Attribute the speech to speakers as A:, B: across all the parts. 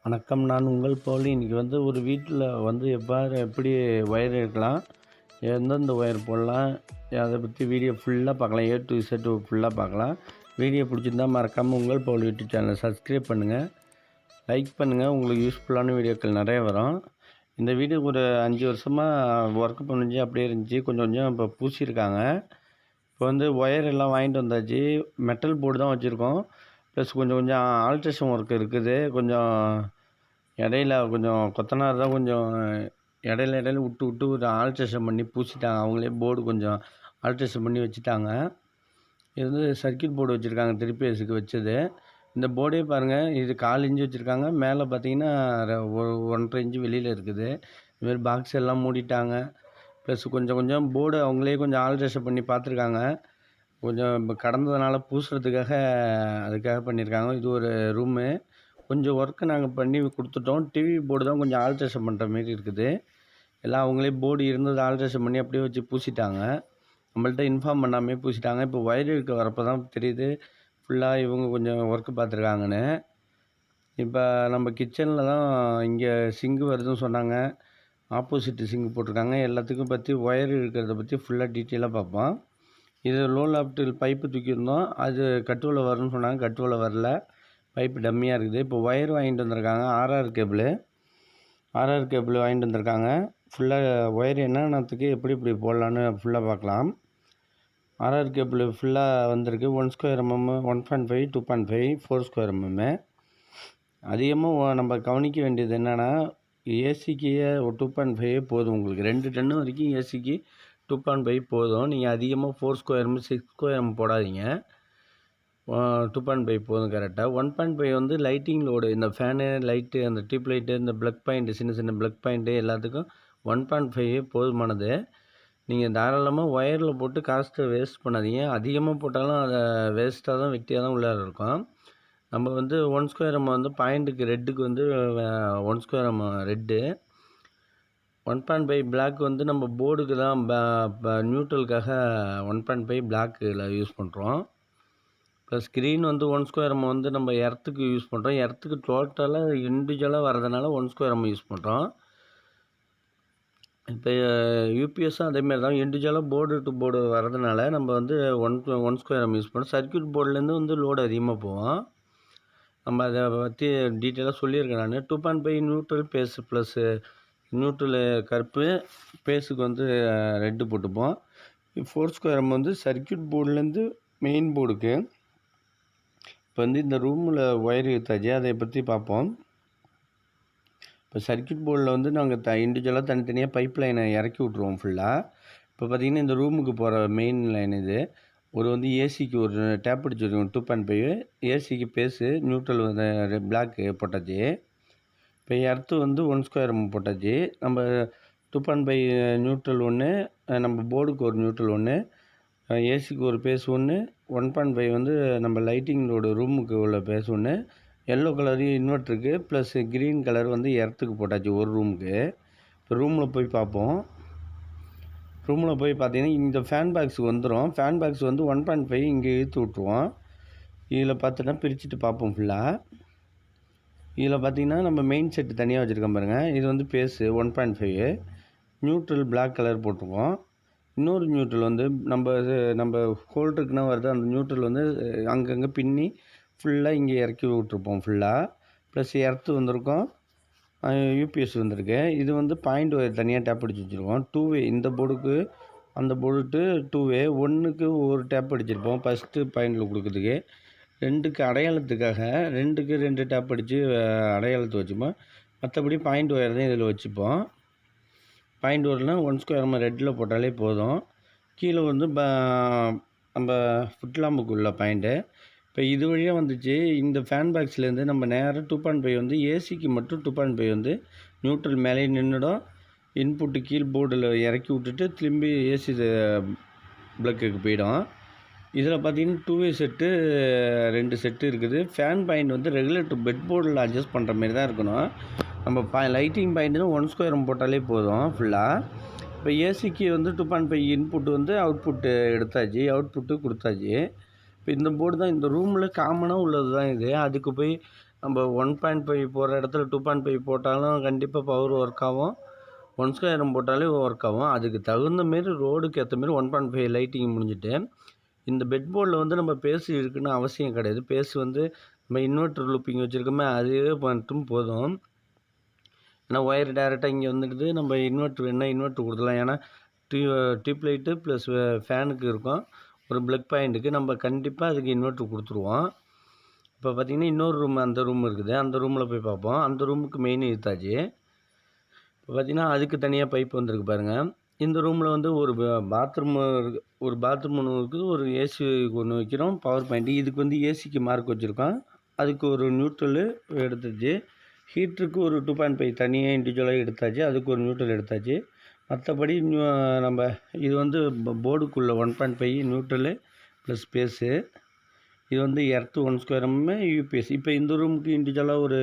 A: வணக்கம். நான் உங்கள் போல் இன்றைக்கி ஒரு வீட்டில் எப்படி ஒயர் எடுக்கலாம், எந்தெந்த ஒயர் போடலாம், அதை பற்றி வீடியோ ஃபுல்லாக பார்க்கலாம். A to Z ஃபுல்லாக பார்க்கலாம். வீடியோ பிடிச்சிருந்தால் மறக்காமல் உங்கள் போல் யூடியூப் சேனலை சப்ஸ்கிரைப் பண்ணுங்கள், லைக் பண்ணுங்கள். உங்களுக்கு யூஸ்ஃபுல்லான வீடியோக்கள் நிறைய வரும். இந்த வீடியோ ஒரு 5 வருஷமாக ஒர்க் பண்ணிச்சு அப்படியே இருந்துச்சு. கொஞ்சம் கொஞ்சம் இப்போ பூசியிருக்காங்க. இப்போ ஒயர் எல்லாம் வாங்கிட்டு வந்தாச்சு. மெட்டல் போர்டு தான் வச்சுருக்கோம். ப்ளஸ் கொஞ்சம் கொஞ்சம் ஆல்ட்ரேஷன் ஒர்க் இருக்குது. கொஞ்சம் இடையில கொஞ்சம் கொத்தனார் தான் கொஞ்சம் இடையில விட்டு ஒரு ஆல்ட்ரேஷன் பண்ணி பூசிட்டாங்க. அவங்களே போர்டு கொஞ்சம் ஆல்ட்ரேஷன் பண்ணி வச்சுட்டாங்க. இது சர்க்கியூட் போர்டு வச்சுருக்காங்க, 3 வச்சது. இந்த போர்டே பாருங்கள், இது 1/4 இன்ச்சு வச்சுருக்காங்க. மேலே பார்த்தீங்கன்னா 1.5 இன்ச்சு வெளியில் இருக்குது. இதுமாரி பாக்ஸ் எல்லாம் மூடிட்டாங்க. ப்ளஸ் கொஞ்சம் கொஞ்சம் போர்டு அவங்களே கொஞ்சம் ஆல்ட்ரேஷன் பண்ணி பார்த்துருக்காங்க. கொஞ்சம் இப்போ கடந்ததுனால பூசுறதுக்காக அதுக்காக பண்ணியிருக்காங்க. இது ஒரு ரூமு. கொஞ்சம் ஒர்க்கு நாங்கள் பண்ணி கொடுத்துட்டோம். டிவி போர்டு தான் கொஞ்சம் ஆல்ட்ரேஷன் பண்ணுற மாரி இருக்குது. எல்லாம் அவங்களே போர்டு இருந்தது ஆல்ட்ரேஷன் பண்ணி அப்படியே வச்சு பூசிட்டாங்க. நம்மள்ட்ட இன்ஃபார்ம் பண்ணாமே பூசிட்டாங்க. இப்போ ஒயர் இழுக்க வரப்போ தான் தெரியுது ஃபுல்லாக இவங்க கொஞ்சம் ஒர்க்கு பார்த்துருக்காங்கன்னு. இப்போ நம்ம கிச்சனில் தான் இங்கே சிங்கு வருதுன்னு சொன்னாங்க. ஆப்போசிட்டு சிங்கு போட்டிருக்காங்க. எல்லாத்துக்கும் பற்றி ஒயர் இழுக்கிறத பற்றி ஃபுல்லாக டீட்டெயிலாக பார்ப்போம். இது லோ லாப்டில் பைப்பு தூக்கியிருந்தோம். அது கட்டுவலை வரும்னு சொன்னாங்க. கட்டுவலை வரல, பைப்பு டம்மியாக இருக்குது. இப்போ ஒயர் வாங்கிட்டு வந்திருக்காங்க. ஆர்ஆர் கேபிள் வாங்கிட்டு வந்திருக்காங்க. ஃபுல்லாக ஒயர் என்னத்துக்கு எப்படி போடலான்னு ஃபுல்லாக பார்க்கலாம். ஆர்ஆர் கேபிள் ஃபுல்லாக வந்திருக்கு. 1 ஸ்கொயர் mm, 1.5, 2.5, 4 ஸ்கொயர் mm. அதிகமாக நம்ம கவனிக்க வேண்டியது என்னென்னா, ஏசிக்கு 2.5 போதும். உங்களுக்கு 2 டன்னு வரைக்கும் ஏசிக்கு 2.5 போதும். நீங்கள் அதிகமாக 4 ஸ்கொயர் mm, 6 ஸ்கொயர் mm போடாதீங்க. 2.5 போதும் கரெக்டாக. 1.5 லைட்டிங் லோடு, இந்த ஃபேனு, லைட்டு, அந்த டியூப் லைட்டு, இந்த ப்ளக் பாயிண்ட்டு, சின்ன ப்ளக் பாயிண்ட்டு எல்லாத்துக்கும் 1.5 போதுமானது. நீங்கள் தாராளமாக ஒயரில் போட்டு காஸ்ட்டை வேஸ்ட் பண்ணாதீங்க. அதிகமாக போட்டாலும் அதை வேஸ்ட்டாக தான், வெட்டியாக தான் உள்ளார இருக்கும். நம்ம 1 ஸ்கொயர் mm பாயிண்ட்டுக்கு ரெட்டுக்கு 1 ஸ்கொயர் mm ரெட்டு, 1.5 பிளாக் நம்ம போர்டுக்கு தான் நியூட்ரலுக்காக 1.5 பிளாக்கில் யூஸ் பண்ணுறோம். ப்ளஸ் ஸ்க்ரீன் 1 ஸ்கொயர் mm நம்ம எர்த்துக்கு யூஸ் பண்ணுறோம். எர்த்துக்கு டோட்டலாக இண்டிவிஜுவலாக வரதுனால 1 ஸ்கொயர் mm யூஸ் பண்ணுறோம். இப்போ யூபிஎஸ்ஸும் அதேமாரி தான், இண்டிவிஜுவலாக போர்டு டு போர்டு வரதுனால நம்ம 1 ஸ்கொயர் mm யூஸ் பண்ணுறோம். சர்க்கியூட் போர்டுலேருந்து லோடு அதிகமாக போவோம். நம்ம அதை பற்றி டீட்டெயிலாக சொல்லியிருக்கேன் நான். 2.5 நியூட்ரல் பேஸு, ப்ளஸ்ஸு நியூட்ரலு கருப்பு, பேஸுக்கு ரெட்டு போட்டுப்போம். 4 ஸ்கொயர் mm சர்க்கியூட் போர்டுலேருந்து மெயின் போர்டுக்கு. இப்போ இந்த ரூமில் ஒயர் இழுத்தாச்சு, அதை பற்றி பார்ப்போம். இப்போ சர்க்கியூட் போர்டில் நாங்கள் இண்டிவிஜுவலாக தனித்தனியாக பைப் லைனை இறக்கி விட்ருவோம் ஃபுல்லாக. இப்போ பார்த்திங்கன்னா இந்த ரூமுக்கு போகிற மெயின் லைன் இது. ஒரு ஏசிக்கு ஒரு டேப் அடிச்சுருக்கோம் 2.5, ஏசிக்கு பேஸு, நியூட்ரல் பிளாக்கு போட்டாச்சு. இப்போ எர்த்து 1 ஸ்கொயர் mm போட்டாச்சு. நம்ம 2.5 நியூட்ரல் ஒன்று, நம்ம போர்டுக்கு ஒரு நியூட்ரல் ஒன்று, ஏசிக்கு ஒரு பேஸ் ஒன்று, 1.5 நம்ம லைட்டிங் லோடு ரூமுக்கு உள்ள பேஸ் ஒன்று, எல்லோ கலரு இன்வெர்ட்டருக்கு, ப்ளஸ் க்ரீன் கலர் எர்த்துக்கு போட்டாச்சு ஒரு ரூமுக்கு. இப்போ ரூமில் போய் பார்ப்போம். ரூமில் போய் பார்த்தீங்கன்னா இந்த ஃபேன் பாக்ஸுக்கு வந்துடும். ஃபேன் பாக்ஸ் 1.5 இங்கே இழுத்து விட்ருவோம். இதில் பார்த்துட்டா பிரிச்சுட்டு பார்ப்போம் ஃபுல்லாக. இதில் பார்த்திங்கன்னா நம்ம மெயின் செட்டு தனியாக வச்சுருக்கோம் பாருங்கள். இது பேஸு 1.5, நியூட்ரல் பிளாக் கலர் போட்டிருக்கோம். இன்னொரு நியூட்ரல் நம்ம ஹோல்டருக்குன்னா வருது, அந்த நியூட்ரல் அங்கங்கே பின்னி ஃபுல்லாக இங்கே இறக்கி விட்ருப்போம் ஃபுல்லாக. ப்ளஸ் எர்த்து வந்திருக்கோம், யூபிஎஸ் வந்திருக்கு. இது பாயிண்ட் ஒயர் தனியாக டேப் அடித்து வச்சுருக்கோம். 2 வே, இந்த போர்டுக்கு அந்த போர்டு 2 வே, 1க்கு ஒரு டேப் அடிச்சிருப்போம் ஃபஸ்ட்டு பாயிண்டில் கொடுக்குறதுக்கு. 2க்கு அடையாளத்துக்காக 2க்கு 2 டேப் அடித்து அடையாளத்தை வச்சுப்போம். மற்றபடி பாயிண்ட் ஒயர் தான் இதில் வச்சுப்போம். பாயிண்ட் ஒயர்னால் 1 ஸ்கொயர் mm ரெட்டில் போட்டாலே போதும். கீழே நம்ம ஃபுட்லாம்புக்கு உள்ள பாயிண்ட்டு. இப்போ இது வழியாக வந்துச்சு. இந்த ஃபேன் பாக்ஸ்லேருந்து நம்ம நேராக 2.5 ஏசிக்கு மட்டும் 2.5 நியூட்ரல் மேலே நின்றுடும். இன்புட்டு கீழ் போர்டில் இறக்கி விட்டுட்டு திரும்பி ஏசி ப்ளக்குக்கு போயிடும். இதில் பார்த்திங்கன்னா 2 வே செட்டு 2 செட்டு இருக்குது. ஃபேன் பாயிண்ட் ரெகுலேட்டர் பெட் போர்டில் அட்ஜஸ்ட் பண்ணுற மாரி தான் இருக்கணும். நம்ம லைட்டிங் பாயிண்ட்டு 1 ஸ்கொயர் mm போட்டாலே போதும் ஃபுல்லாக. இப்போ ஏசிக்கு 2.5 இன்புட்டு அவுட்புட்டு எடுத்தாச்சு, அவுட்புட்டு கொடுத்தாச்சு. இப்போ இந்த போர்டு தான் இந்த ரூமில் காமனாக உள்ளது தான் இது. அதுக்கு போய் நம்ம 1.5 போகிற இடத்துல 2.5 போட்டாலும் கண்டிப்பாக பவர் ஒர்க் ஆகும். 1 ஸ்கொயர் போட்டாலே ஒர்க் ஆகும். அதுக்கு தகுந்த மாரி ரோடுக்கு ஏற்ற மாரி 1.5 லைட்டிங் முடிஞ்சுட்டு, இந்த பெட் போர்டில் வந்து நம்ம பேஸ் இருக்குன்னு அவசியம் கிடையாது. பேஸ் வந்து நம்ம இன்வெர்ட்டர் லூப்பிங் வச்சுருக்கோமே அதுவே மட்டும் போதும். ஏன்னா ஒயர் டேரெக்டாக இங்கே வந்துடுது. நம்ம இன்வெர்ட்ரு வேணால் இன்வெர்ட்ரு கொடுத்துக்கலாம். ஏன்னா டியூப் லைட்டு ப்ளஸ் ஃபேனுக்கு இருக்கும். ஒரு ப்ளக் பாயிண்ட்டுக்கு நம்ம கண்டிப்பாக அதுக்கு இன்வெர்ட்ரு கொடுத்துருவோம். இப்போ பார்த்திங்கன்னா இன்னொரு ரூம், அந்த ரூம் இருக்குது. அந்த ரூமில் போய் பார்ப்போம். அந்த ரூமுக்கு மெயின் இழுத்தாச்சு. இப்போ பார்த்திங்கன்னா அதுக்கு தனியாக பைப் வந்துருக்கு பாருங்கள். இந்த ரூமில் வந்து ஒரு பாத்ரூம் இருக்குது, ஒரு பாத்ரூம் ஒன்று இருக்குது, ஒரு ஏசி ஒன்று வைக்கிறோம், பவர் பாயிண்ட்டு. இதுக்கு வந்து ஏசிக்கு மார்க் வச்சுருக்கோம். அதுக்கு ஒரு நியூட்ரலு எடுத்துச்சு. ஹீட்டருக்கு ஒரு 2.5 தனியாக இண்டிவிஜுவலாக எடுத்தாச்சு. அதுக்கு ஒரு நியூட்ரல் எடுத்தாச்சு. மற்றபடி நம்ம இது வந்து போர்டுக்குள்ளே 1.5 நியூட்ரலு ப்ளஸ் ஸ்பேஸு. இது வந்து எர்த்து 1 ஸ்கொயருமே யூபிஎஸ். இப்போ இந்த ரூமுக்கு இண்டிவிஜுவலாக ஒரு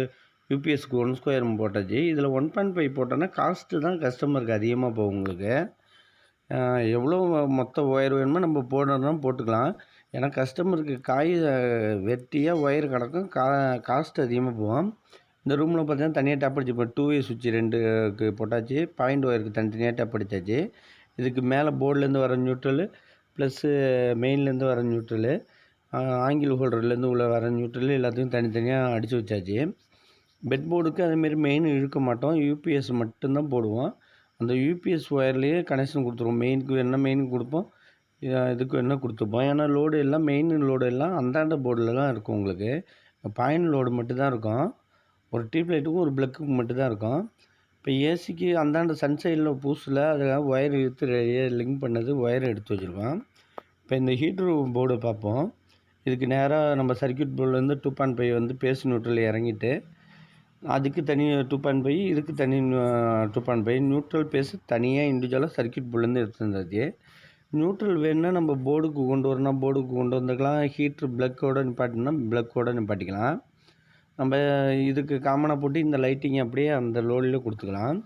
A: யூபிஎஸ்க்கு 1 ஸ்கொயரும் போட்டாச்சு. இதில் 1.5 போட்டோன்னா காஸ்ட்டு தான் கஸ்டமருக்கு அதிகமாக போகும். உங்களுக்கு எவ்வளோ மொத்த ஒயர் வேணுமோ நம்ம போடணும்னா போட்டுக்கலாம். ஏன்னா கஸ்டமருக்கு காய் வெட்டியாக ஒயர் கிடக்கும், காஸ்ட் அதிகமாக போகும். இந்த ரூமில் பார்த்தீங்கன்னா தனியாக டேப் அடிச்சு, இப்போ 2வே சுவிட்ச் 2க்கு போட்டாச்சு. பாயிண்ட் ஒயருக்கு தனித்தனியாக டேப் அடித்தாச்சு. இதுக்கு மேலே போர்ட்லேருந்து வர நியூட்ரலு ப்ளஸ்ஸு மெயின்லேருந்து வர நியூட்ரலு, ஆங்கிள் ஹோல்டர்லேருந்து உள்ள வர நியூட்ரல் எல்லாத்தையும் தனித்தனியாக அடித்து வச்சாச்சு. பெட் போர்டுக்கு அதேமாரி மெயின் இழுக்க மாட்டோம், யூபிஎஸ் மட்டும்தான் போடுவோம். அந்த யூபிஎஸ் ஒயர்லேயே கனெக்ஷன் கொடுத்துருவோம். மெயினுக்கு வேணால் மெயினுக்கு கொடுப்போம், இதுக்கு வேணால் கொடுத்துப்போம். ஏன்னா லோடு எல்லாம் மெயின் லோடு எல்லாம் அந்தாண்ட போர்டில் தான் இருக்கும். உங்களுக்கு பாயிண்ட் லோடு மட்டும்தான் இருக்கும். ஒரு டியூப் லைட்டுக்கும் ஒரு ப்ளக்குக்கு மட்டும்தான் இருக்கும். இப்போ ஏசிக்கு அந்தாண்ட சன்சைடில் பூசில் அதில் ஒயர் இழுத்து லிங்க் பண்ணது ஒயர் எடுத்து வச்சுருக்கோம். இப்போ இந்த ஹீட்ரு போர்டு பார்ப்போம். இதுக்கு நேராக நம்ம சர்க்யூட் போர்ட்லேருந்து 2.5 வந்து பேஸ் நியூட்ரல் இறங்கிட்டு, அதுக்கு தனி 2.5, இதுக்கு தனி 2.5 நியூட்ரல் பேஸ் தனியாக இண்டிவிஜுவலாக சர்க்யூட் போர்ட்லேருந்து எடுத்துருந்தாச்சு. நியூட்ரல் வேணுன்னா நம்ம போர்டுக்கு கொண்டு வரணும், போர்டுக்கு கொண்டு வந்துக்கலாம். ஹீட்ரு ப்ளக்கோடு நிப்பாட்டினா ப்ளக்கோடு நிப்பாட்டிக்கலாம். நம்ம இதுக்கு காமனாக போட்டு இந்த லைட்டிங் அப்படியே அந்த லோடில் கொடுத்துக்கலாம்.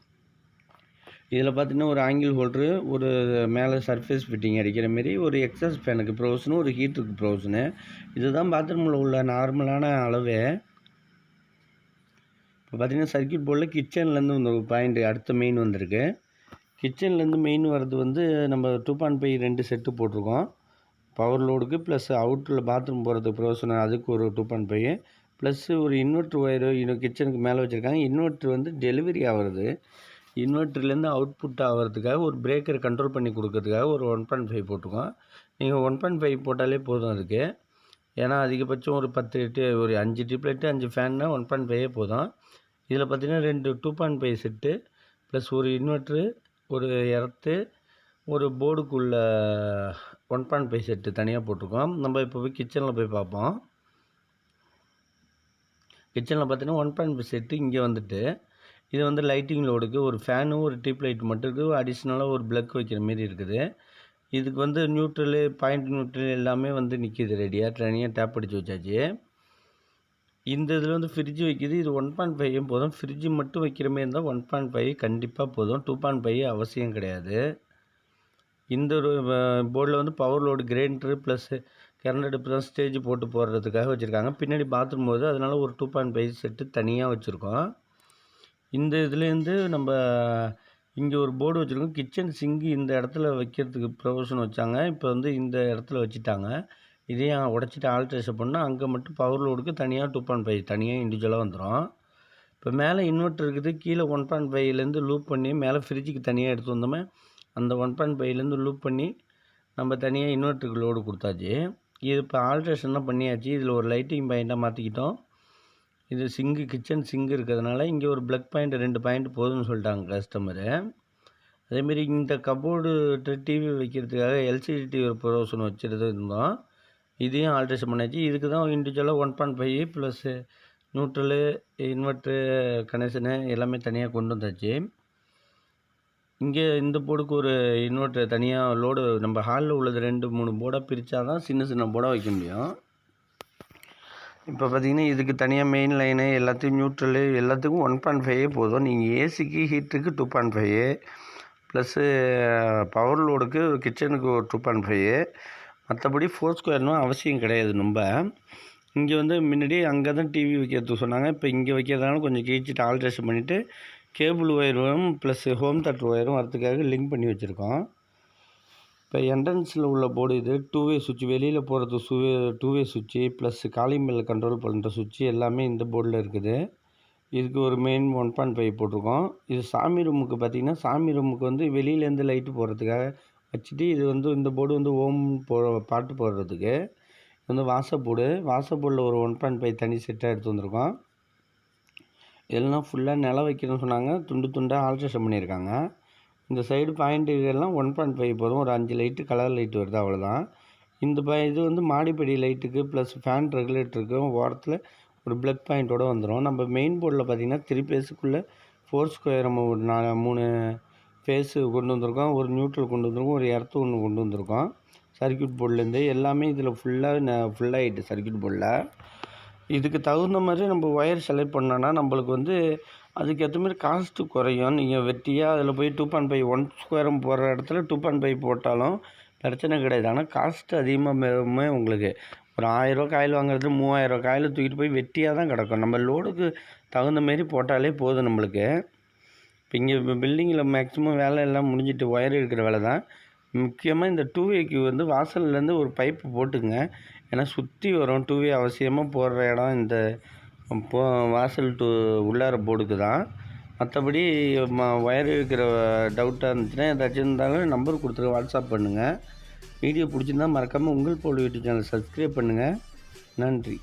A: இதில் பார்த்திங்கன்னா ஒரு ஆங்கிள் ஹோல்ட்ரு, ஒரு மேலே சர்ஃபேஸ் ஃபிட்டிங் அடிக்கிற மாரி, ஒரு எக்ஸாஸ் ஃபேனுக்கு ப்ரொவிஷனு, ஒரு ஹீட்டருக்கு ப்ரொவிஷனு. இதுதான் பாத்ரூமில் உள்ள நார்மலான அளவு. இப்போ பார்த்திங்கன்னா சர்க்யூட் போர்டில் கிச்சன்லேருந்து வந்து ஒரு பாயிண்ட் அடுத்த மெயின் வந்திருக்கு. கிச்சன்லேருந்து மெயின் வர்றது வந்து நம்ம 2.5 2 செட்டு போட்டிருக்கோம். பவர் லோடுக்கு ப்ளஸ் அவுட்டில் பாத்ரூம் போகிறதுக்கு ப்ரொவிஷனு, அதுக்கு ஒரு 2.5 ப்ளஸ்ஸு ஒரு இன்வெர்ட்ரு ஒயரு கிச்சனுக்கு மேலே வச்சுருக்காங்க. இன்வெர்ட்ரு வந்து டெலிவரி ஆகிறது, இன்வெர்ட்ருலேருந்து அவுட்புட் ஆகிறதுக்காக ஒரு பிரேக்கரை கண்ட்ரோல் பண்ணி கொடுக்கறதுக்காக ஒரு 1.5 போட்டிருக்கோம். நீங்கள் 1.5 போட்டாலே போதும் அதுக்கு. ஏன்னா அதிகபட்சம் ஒரு 10 ஒரு 5 டியூப்லைட்டு 5 ஃபேன்னா 1.5 போதும். இதில் பார்த்திங்கன்னா 2 2.5 செட்டு ப்ளஸ் ஒரு இன்வெர்ட்ரு, ஒரு எர்த்து, ஒரு போர்டுக்குள்ள 1.5 செட்டு தனியாக போட்டிருக்கோம். நம்ம இப்போ போய் கிச்சனில் போய் பார்ப்போம். கிச்சனில் பார்த்தீங்கன்னா 1.5 செட்டு இங்கே வந்துட்டு, இது வந்து லைட்டிங் லோடுக்கு ஒரு ஃபேனு, ஒரு டியூப் லைட் மட்டும் இருக்குது. அடிஷ்னலாக ஒரு ப்ளக் வைக்கிற மாரி இருக்குது. இதுக்கு வந்து நியூட்ரலு, பாயிண்ட் நியூட்ரல் எல்லாமே வந்து நிற்கிது ரெடியாக, தனியாக டேப் அடித்து வச்சாச்சு. இந்த இதில் வந்து ஃப்ரிட்ஜ் வைக்கிது. இது 1.5 போதும். ஃப்ரிட்ஜு மட்டும் வைக்கிற மாரி இருந்தால் 1.5 கண்டிப்பாக போதும். 2.5 அவசியம் கிடையாது. இந்த ஒரு போர்டில் வந்து power load grinder plus current அடுப்பு தான் ஸ்டேஜ் போட்டு போடுறதுக்காக வச்சுருக்காங்க. பின்னாடி பாத்ரூம் போகுது, அதனால் ஒரு 2.5 செட்டு தனியாக வச்சுருக்கோம். இந்த இதுலேருந்து நம்ம இங்கே ஒரு போர்டு வச்சுருக்கோம். கிச்சன் சிங்கு இந்த இடத்துல வைக்கிறதுக்கு ப்ரொவிஷன் வச்சாங்க. இப்போ வந்து இந்த இடத்துல வச்சுட்டாங்க. இதையும் உடச்சிட்டு ஆல்ட்ரேஷன் பண்ணால் அங்கே மட்டும் பவர் லோடுக்கு தனியாக 2.5 தனியாக இண்டிவிஜுவலாக வந்துடும். இப்போ மேலே இன்வெர்ட்டர் இருக்குது, கீழே 1.5லேருந்து லூப் பண்ணி மேலே ஃப்ரிட்ஜுக்கு தனியாக எடுத்து வந்தோமே, அந்த 1.5லேருந்து லூப் பண்ணி நம்ம தனியாக இன்வெர்ட்டருக்கு லோடு கொடுத்தாச்சு. இது இப்போ ஆல்ட்ரேஷன்லாம் பண்ணியாச்சு. இதில் ஒரு லைட்டிங் பாயிண்ட்டாக மாற்றிக்கிட்டோம். இது சிங்கு, கிச்சன் சிங்கு இருக்கிறதுனால இங்கே ஒரு ப்ளக் பாயிண்ட் 2 பாயிண்ட் போதும்னு சொல்லிட்டாங்க கஸ்டமரு. அதேமாரி இந்த கபோர்டு டிவி வைக்கிறதுக்காக எல்சிடி டிவி ப்ரொவிஷன் வச்சுருந்தோம். இதையும் ஆல்ட்ரேஷன் பண்ணியாச்சு. இதுக்கு தான் இண்டிவிஜுவலாக 1.5 ப்ளஸ்ஸு நியூட்ரலு, இன்வெர்ட்ரு கனெக்ஷனு எல்லாமே தனியாக கொண்டு வந்தாச்சு. இங்கே இந்த போர்டுக்கு ஒரு இன்வெர்ட்டர் தனியாக லோடு, நம்ம ஹாலில் உள்ளது 2 3 போர்டாக பிரித்தா தான் சின்ன சின்ன போர்டாக வைக்க முடியும். இப்போ பார்த்திங்கன்னா இதுக்கு தனியாக மெயின் லைனு எல்லாத்தையும் நியூட்ரலு எல்லாத்துக்கும் 1.5 போதும். நீங்கள் ஏசிக்கு ஹீட்டுக்கு 2.5 ப்ளஸ்ஸு பவர் லோடுக்கு கிச்சனுக்கு ஒரு 2.5. மற்றபடி 4 ஸ்கொயர்னும் அவசியம் கிடையாது. நம்ம இங்கே வந்து முன்னாடி அங்கே தான் டிவி வைக்கிறதுக்கு சொன்னாங்க. இப்போ இங்கே வைக்கிறதுனால கொஞ்சம் கிழிச்சிட்டு ஆல்ட்ரேஷன் பண்ணிவிட்டு கேபிள் ஒயரும் ப்ளஸ் ஹோம் தேட்டர் ஒயரும் வரதுக்காக லிங்க் பண்ணி வச்சுருக்கோம். இப்போ என்ட்ரன்ஸில் உள்ள போர்டு இது 2 வே சுவிட்ச், வெளியில் போகிறது 2 வே சுவிட்சு ப்ளஸ் காலிங் பெல் கண்ட்ரோல் பண்ணுற சுவிட்சு எல்லாமே இந்த போர்டில் இருக்குது. இதுக்கு ஒரு மெயின் 1.5 போட்டிருக்கோம். இது சாமி ரூமுக்கு பார்த்திங்கன்னா, சாமி ரூமுக்கு வந்து வெளியிலேருந்து லைட்டு போடுறதுக்காக வச்சுட்டு, இது வந்து இந்த போர்டு வந்து ஓம் பாட்டு போடுறதுக்கு. இது வந்து வாசப்போர்டில் ஒரு 1.5 தனி செட்டாக எடுத்து வந்திருக்கோம். இதெல்லாம் ஃபுல்லாக நில வைக்கணும்னு சொன்னாங்க, துண்டு துண்டாக ஆல்ட்ரேஷன் பண்ணியிருக்காங்க. இந்த சைடு பாயிண்ட்டுக்கெல்லாம் 1.5 போதும், ஒரு 5 லைட்டு கலர் லைட்டு வருது, அவ்வளோதான். இந்த இது வந்து மாடிப்படி லைட்டுக்கு ப்ளஸ் ஃபேன் ரெகுலேட்டருக்கும் ஓரத்தில் ஒரு ப்ளக் பாயிண்ட்டோடு வந்துடும். நம்ம மெயின் போர்டில் பார்த்திங்கன்னா 3 ஃபேஸுக்குள்ளே 4 ஸ்கொயர் நம்ம ஒரு 3 ஃபேஸு கொண்டு வந்திருக்கோம், ஒரு நியூட்ரல் கொண்டு வந்திருக்கோம், ஒரு எர்த்து ஒன்று கொண்டு வந்திருக்கோம். சர்க்யூட் போர்ட்லேருந்து எல்லாமே இதில் ஃபுல்லாகிட்டு சர்க்யூட் போர்டில். இதுக்கு தகுந்த மாதிரி நம்ம ஒயர் செலக்ட் பண்ணோன்னா நம்மளுக்கு வந்து அதுக்கேற்ற மாதிரி காஸ்ட்டு குறையும். நீங்கள் வெட்டியாக அதில் போய் 2.5 1 ஸ்கொயரும் போடுற இடத்துல 2.5 போட்டாலும் பிரச்சனை கிடையாது. ஆனால் காஸ்ட்டு அதிகமாக உங்களுக்கு ஒரு 1000 காயில் வாங்குறது 3000 காயில் தூக்கிட்டு போய் வெட்டியாக தான் கிடக்கும். நம்ம லோடுக்கு தகுந்த மாரி போட்டாலே போதும் நம்மளுக்கு. இப்போ இங்கே பில்டிங்கில் மேக்ஸிமம் வேலை எல்லாம் முடிஞ்சிட்டு ஒயர் இருக்கிற வேலை தான். முக்கியமாக இந்த 2 வேக்கு வந்து வாசல்லேருந்து ஒரு பைப்பு போட்டுங்க. ஏன்னா சுற்றி வரும் 2 வே அவசியமாக போடுற இடம் இந்த வாசல் உள்ளார போர்டுக்கு தான். மற்றபடி ஒயர் இருக்கிற டவுட்டாக இருந்துச்சுன்னா ஏதாச்சும் இருந்தாலும் நம்பர் கொடுத்துருங்க, வாட்ஸ்அப் பண்ணுங்கள். வீடியோ பிடிச்சிருந்தால் மறக்காமல் உங்கள் போல் யூடியூப் சேனல் சப்ஸ்கிரைப் பண்ணுங்கள். நன்றி.